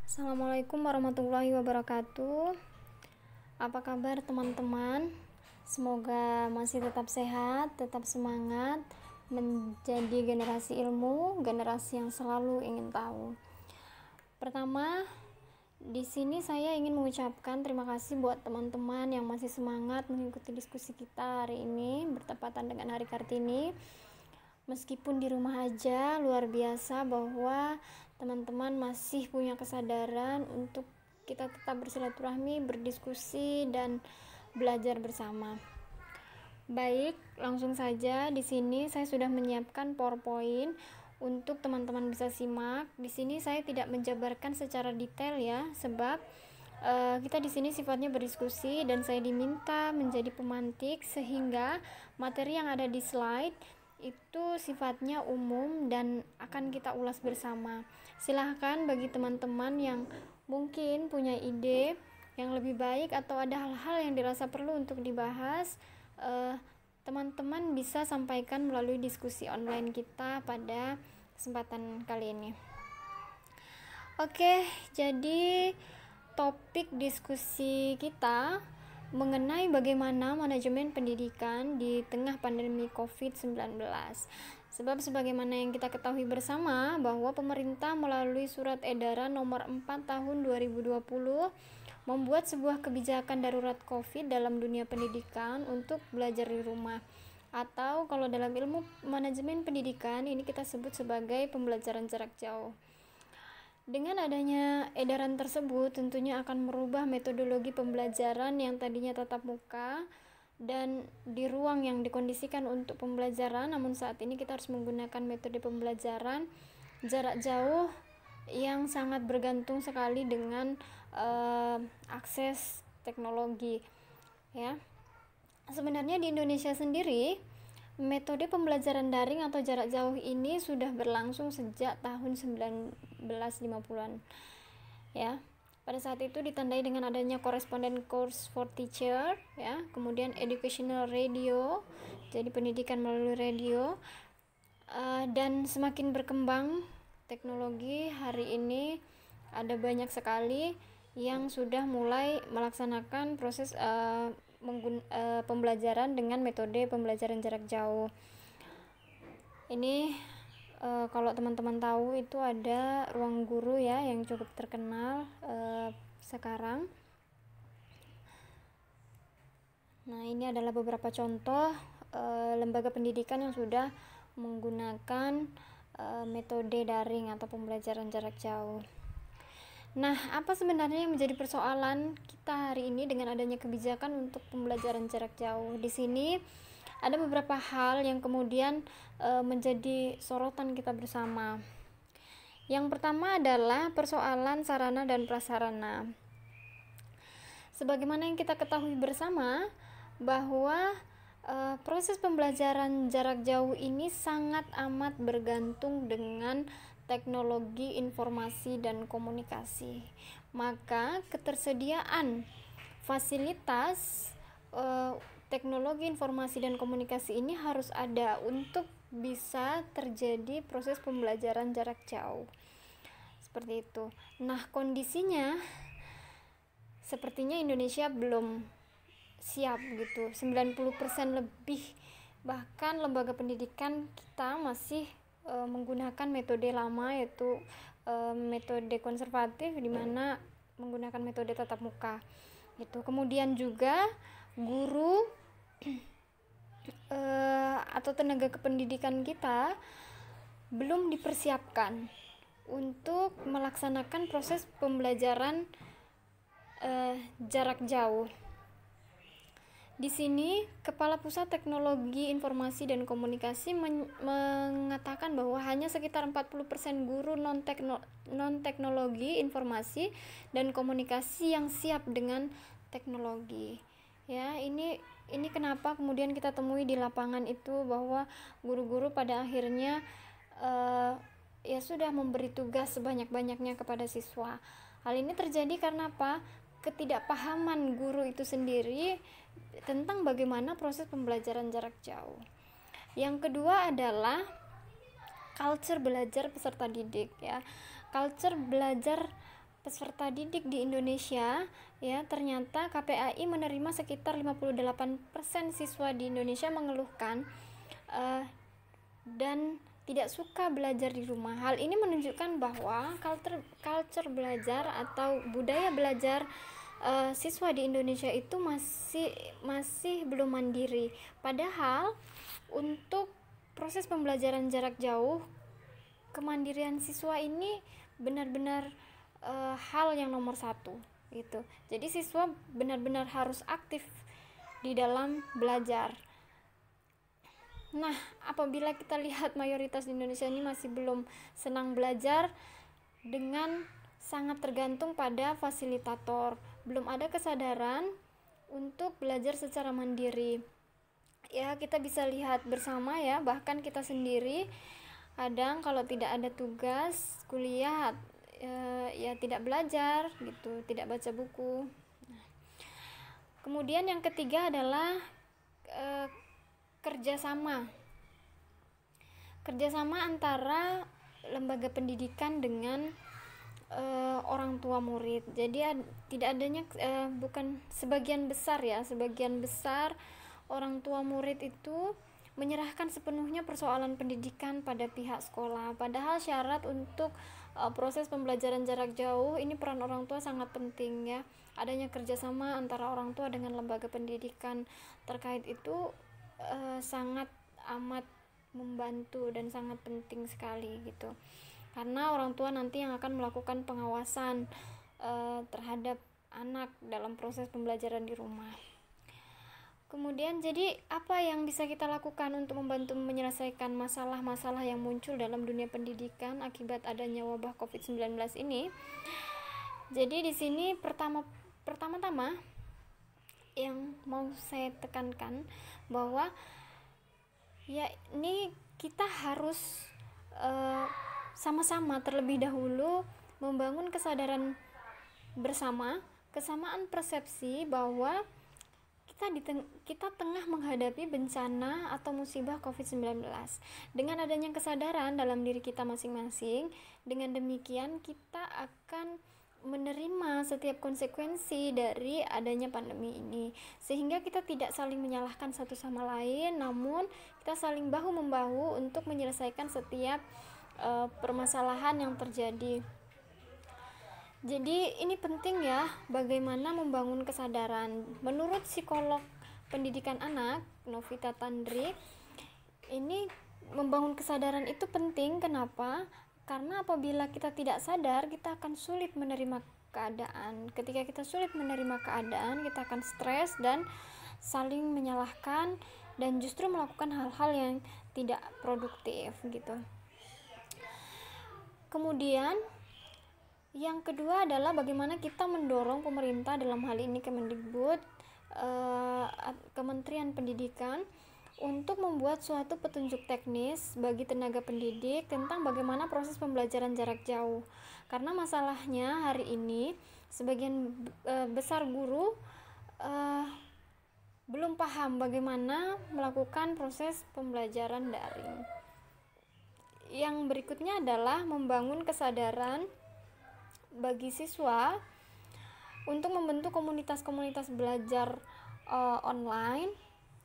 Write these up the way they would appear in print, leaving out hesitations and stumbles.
Assalamualaikum warahmatullahi wabarakatuh. Apa kabar teman-teman? Semoga masih tetap sehat, tetap semangat, menjadi generasi ilmu, generasi yang selalu ingin tahu. Pertama, di sini saya ingin mengucapkan terima kasih buat teman-teman yang masih semangat mengikuti diskusi kita hari ini bertepatan dengan Hari Kartini. Meskipun di rumah aja, luar biasa bahwa teman-teman masih punya kesadaran untuk kita tetap bersilaturahmi, berdiskusi, dan belajar bersama. Baik, langsung saja di sini saya sudah menyiapkan PowerPoint untuk teman-teman bisa simak. Di sini saya tidak menjabarkan secara detail ya, sebab kita di sini sifatnya berdiskusi dan saya diminta menjadi pemantik sehingga materi yang ada di slide itu sifatnya umum dan akan kita ulas bersama. Silahkan bagi teman-teman yang mungkin punya ide yang lebih baik atau ada hal-hal yang dirasa perlu untuk dibahas, teman-teman bisa sampaikan melalui diskusi online kita pada kesempatan kali ini. Oke, jadi topik diskusi kita mengenai bagaimana manajemen pendidikan di tengah pandemi COVID-19. Sebab sebagaimana yang kita ketahui bersama bahwa pemerintah melalui surat edaran nomor 4 tahun 2020 membuat sebuah kebijakan darurat COVID dalam dunia pendidikan untuk belajar di rumah. Atau kalau dalam ilmu manajemen pendidikan ini kita sebut sebagai pembelajaran jarak jauh. Dengan adanya edaran tersebut tentunya akan merubah metodologi pembelajaran yang tadinya tatap muka dan di ruang yang dikondisikan untuk pembelajaran, namun saat ini kita harus menggunakan metode pembelajaran jarak jauh yang sangat bergantung sekali dengan akses teknologi ya. Sebenarnya di Indonesia sendiri metode pembelajaran daring atau jarak jauh ini sudah berlangsung sejak tahun 1950-an ya. Pada saat itu ditandai dengan adanya correspondent course for teacher ya, kemudian educational radio, jadi pendidikan melalui radio, dan semakin berkembang teknologi hari ini ada banyak sekali yang sudah mulai melaksanakan proses pembelajaran dengan metode pembelajaran jarak jauh. Ini kalau teman-teman tahu itu ada Ruang Guru ya yang cukup terkenal sekarang. Nah, ini adalah beberapa contoh lembaga pendidikan yang sudah menggunakan metode daring atau pembelajaran jarak jauh. Nah, apa sebenarnya yang menjadi persoalan kita hari ini dengan adanya kebijakan untuk pembelajaran jarak jauh? Di sini ada beberapa hal yang kemudian menjadi sorotan kita bersama. Yang pertama adalah persoalan sarana dan prasarana. Sebagaimana yang kita ketahui bersama bahwa proses pembelajaran jarak jauh ini sangat amat bergantung dengan teknologi informasi dan komunikasi. Maka ketersediaan fasilitas teknologi informasi dan komunikasi ini harus ada untuk bisa terjadi proses pembelajaran jarak jauh. Seperti itu. Nah, kondisinya sepertinya Indonesia belum siap gitu. 90% lebih bahkan lembaga pendidikan kita masih menggunakan metode lama, yaitu metode konservatif di mana menggunakan metode tatap muka. Itu kemudian juga guru atau tenaga kependidikan kita belum dipersiapkan untuk melaksanakan proses pembelajaran jarak jauh. Di sini, Kepala Pusat Teknologi Informasi dan Komunikasi mengatakan bahwa hanya sekitar 40% guru non-teknologi informasi dan komunikasi yang siap dengan teknologi. Ya, ini kenapa kemudian kita temui di lapangan itu bahwa guru-guru pada akhirnya ya sudah memberi tugas sebanyak-banyaknya kepada siswa. Hal ini terjadi karena apa? Ketidakpahaman guru itu sendiri tentang bagaimana proses pembelajaran jarak jauh. Yang kedua adalah culture belajar peserta didik ya. Culture belajar peserta didik di Indonesia, ya, ternyata KPAI menerima sekitar 58% siswa di Indonesia mengeluhkan dan tidak suka belajar di rumah. Hal ini menunjukkan bahwa culture belajar atau budaya belajar siswa di Indonesia itu masih belum mandiri. Padahal untuk proses pembelajaran jarak jauh, kemandirian siswa ini benar-benar hal yang nomor satu gitu. Jadi siswa benar-benar harus aktif di dalam belajar. Nah, apabila kita lihat mayoritas di Indonesia ini masih belum senang belajar dengan sangat tergantung pada fasilitator, belum ada kesadaran untuk belajar secara mandiri. Ya, kita bisa lihat bersama ya, bahkan kita sendiri kadang kalau tidak ada tugas kuliah ya tidak belajar gitu, tidak baca buku. Kemudian yang ketiga adalah kerjasama antara lembaga pendidikan dengan orang tua murid. Jadi tidak adanya bukan sebagian besar orang tua murid itu menyerahkan sepenuhnya persoalan pendidikan pada pihak sekolah. Padahal syarat untuk proses pembelajaran jarak jauh ini peran orang tua sangat penting ya. Adanya kerjasama antara orang tua dengan lembaga pendidikan terkait itu sangat amat membantu dan sangat penting sekali gitu, karena orang tua nanti yang akan melakukan pengawasan terhadap anak dalam proses pembelajaran di rumah. Kemudian jadi apa yang bisa kita lakukan untuk membantu menyelesaikan masalah-masalah yang muncul dalam dunia pendidikan akibat adanya wabah COVID-19 ini? Jadi di sini pertama-tama yang mau saya tekankan bahwa ya ini kita harus sama-sama terlebih dahulu membangun kesadaran bersama, kesamaan persepsi bahwa kita tengah menghadapi bencana atau musibah COVID-19. Dengan adanya kesadaran dalam diri kita masing-masing, dengan demikian kita akan menerima setiap konsekuensi dari adanya pandemi ini, sehingga kita tidak saling menyalahkan satu sama lain, namun kita saling bahu-membahu untuk menyelesaikan setiap permasalahan yang terjadi. Jadi ini penting ya, bagaimana membangun kesadaran. Menurut psikolog pendidikan anak Novita Tandri, ini membangun kesadaran itu penting. Kenapa? Karena apabila kita tidak sadar, kita akan sulit menerima keadaan. Ketika kita sulit menerima keadaan, kita akan stres dan saling menyalahkan dan justru melakukan hal-hal yang tidak produktif gitu. Kemudian yang kedua adalah bagaimana kita mendorong pemerintah, dalam hal ini Kemendikbud, Kementerian Pendidikan, untuk membuat suatu petunjuk teknis bagi tenaga pendidik tentang bagaimana proses pembelajaran jarak jauh. Karena masalahnya hari ini sebagian besar guru belum paham bagaimana melakukan proses pembelajaran daring. Yang berikutnya adalah membangun kesadaran bagi siswa untuk membentuk komunitas-komunitas belajar online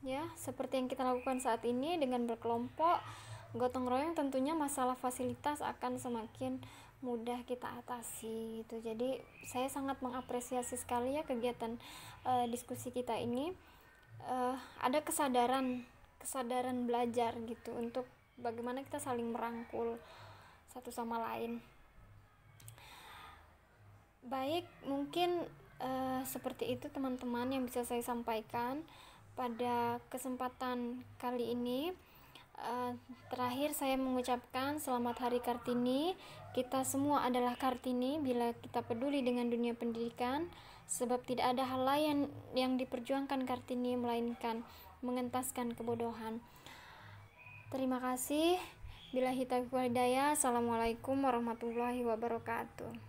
ya, seperti yang kita lakukan saat ini dengan berkelompok, gotong royong. Tentunya masalah fasilitas akan semakin mudah kita atasi gitu. Jadi saya sangat mengapresiasi sekali ya kegiatan diskusi kita ini. Ada kesadaran belajar gitu, untuk bagaimana kita saling merangkul satu sama lain. Baik, mungkin seperti itu teman-teman yang bisa saya sampaikan pada kesempatan kali ini. Terakhir saya mengucapkan selamat Hari Kartini. Kita semua adalah Kartini bila kita peduli dengan dunia pendidikan, sebab tidak ada hal lain yang diperjuangkan Kartini melainkan mengentaskan kebodohan. Terima kasih. Billahi taufiq wal hidayah. Assalamualaikum warahmatullahi wabarakatuh.